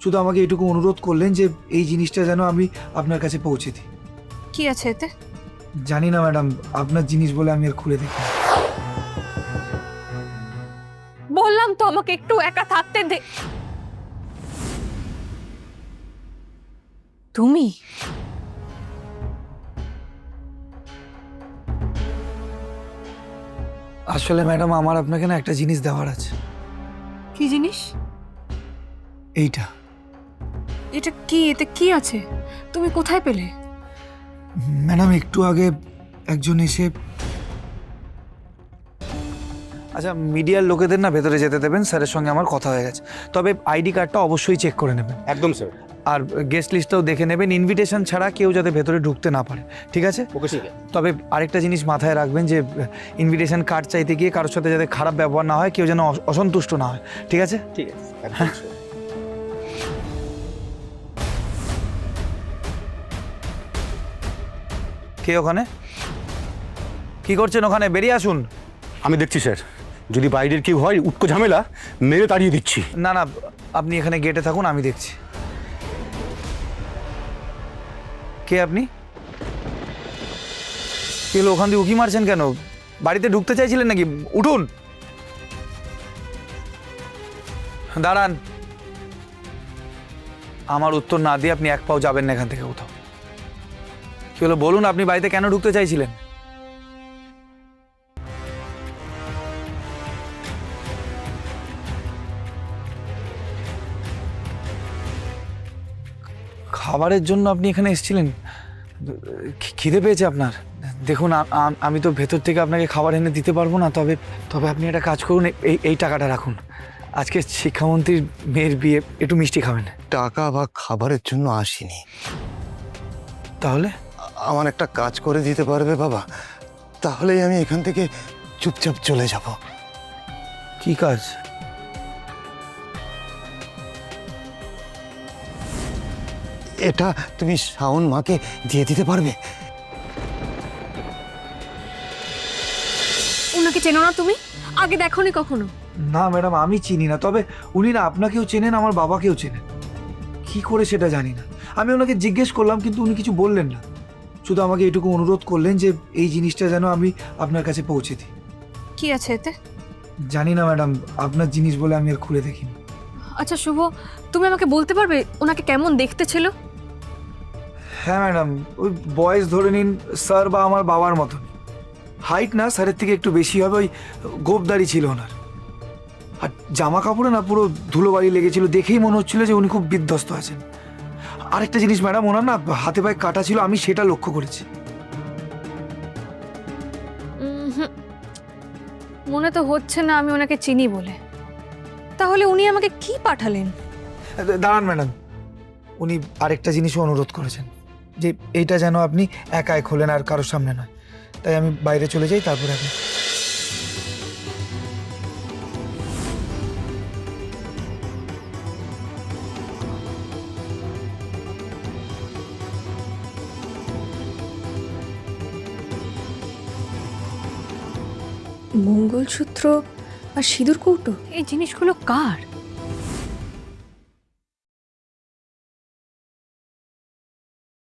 শুধু আমাকে এটুকু অনুরোধ করলেন যে এই জিনিসটা যেন আমি আপনার কাছে পৌঁছে দিই। কি আছে এতে? জানি না ম্যাডাম, আপনার জিনিস বলে আমি আর খুলে দেখি। বললাম তো আমাকে একটু একা থাকতে দে। তুমি আসলে ম্যাডাম আমার আপনাকে না একটা জিনিস দেওয়ার আছে। কি জিনিস? এইটা। এটা কি? এতে কি আছে? তুমি কোথায় পেলে? ম্যাডাম একটু আগে একজন এসে, আচ্ছা মিডিয়ার লোকেদের না ভেতরে যেতে দেবেন, স্যারের সঙ্গে আমার কথা হয়ে গেছে। তবে আইডি কার্ডটা অবশ্যই চেক করে নেবেন। একদম স্যার। আর গেস্ট লিস্টটাও দেখে নেবেন, ইনভিটেশন ছাড়া কেউ যাতে ভেতরে ঢুকতে না পারে, ঠিক আছে? ওকে ঠিক আছে। তবে আরেকটা জিনিস মাথায় রাখবেন যে ইনভিটেশন কার্ড চাইতে গিয়ে কারোর সাথে যাতে খারাপ ব্যবহার না হয়, কেউ যেন অসন্তুষ্ট না হয়, ঠিক আছে? ঠিক আছে একদম স্যার। কে ওখানে? কি করছেন ওখানে? বেরিয়ে আসুন। আমি দেখছি স্যার, যদি বাইরের কেউ হয় উটকো ঝামেলা মেরে তাড়িয়ে দিচ্ছি। না না, আপনি এখানে গেটে থাকুন, আমি দেখছি। কে আপনি? কে হলো? ওখান দিয়ে উকি মারছেন কেন? বাড়িতে ঢুকতে চাইছিলেন নাকি? উঠুন, দাঁড়ান। আমার উত্তর না দিয়ে আপনি এক পাও যাবেন না এখান থেকে কোথাও। কি হলো বলুন, আপনি বাড়িতে কেন ঢুকতে চাইছিলেন? খাবারের জন্য আপনি এখানে এসেছিলেন? খিদে পেয়েছে আপনার? দেখুন আমি তো ভেতর থেকে আপনাকে খাবার এনে দিতে পারবো না, তবে তবে আপনি একটা কাজ করুন, এই টাকাটা রাখুন। আজকে শিক্ষামন্ত্রীর মেয়ের বিয়ে, একটু মিষ্টি খাবেন। টাকা বা খাবারের জন্য আসিনি। তাহলে? আমার একটা কাজ করে দিতে পারবে বাবা? তাহলেই আমি এখান থেকে চুপচাপ চলে যাব। কি কাজ? এটা তুমি শাওন মাকে দিয়ে দিতে পারবে? ওনাকে চেনো না তুমি? আগে দেখোনি কখনো? না ম্যাডাম, আমি চিনি না, তবে উনি না আপনাকেও চেনেন, আমার বাবাকেও চেনেন। কি করে সেটা জানি না। আমি ওনাকে জিজ্ঞেস করলাম কিন্তু উনি কিছু বললেন না। শুধু আমাকে এটুকু অনুরোধ করলেন যে এই জিনিসটা যেন আমি আপনার কাছে পৌঁছে দিই। কি আছে এতে? জানি না ম্যাডাম, আপনার জিনিস বলে আমি আর খুলে দেখিনি। আচ্ছা শুভ, তুমি আমাকে বলতে পারবে ওনাকে কেমন দেখতে ছিল? হ্যাঁ ম্যাডাম, ওই বয়স ধরে নিন স্যার বা আমার বাবার মতন। হাইট না, স্যারের থেকে একটু বেশি হবে। ওই গোপদাড়ি ছিল ওনার। আর জামা কাপড়ে না পুরো ধুলোবাড়ি লেগেছিল, দেখেই মনে হচ্ছিল যে উনি খুব বিধ্বস্ত আছেন। আরেকটা জিনিস ম্যাডাম, ওনার না হাতে পায়ে কাটা ছিল, আমি সেটা লক্ষ্য করেছি। হুম, মনে তো হচ্ছে না আমি ওনাকে চিনি বলে। তাহলে উনি আমাকে কি পাঠালেন? দাঁড়ান ম্যাডাম, উনি আরেকটা জিনিসও অনুরোধ করেছেন, যে এইটা যেন আপনি একাই খোলেন আর কারোর সামনে নয়। তাই আমি বাইরে চলে যাই, তারপরে আপনি। মঙ্গলসূত্র আর সিঁদুর কৌটো, এই জিনিসগুলো কার?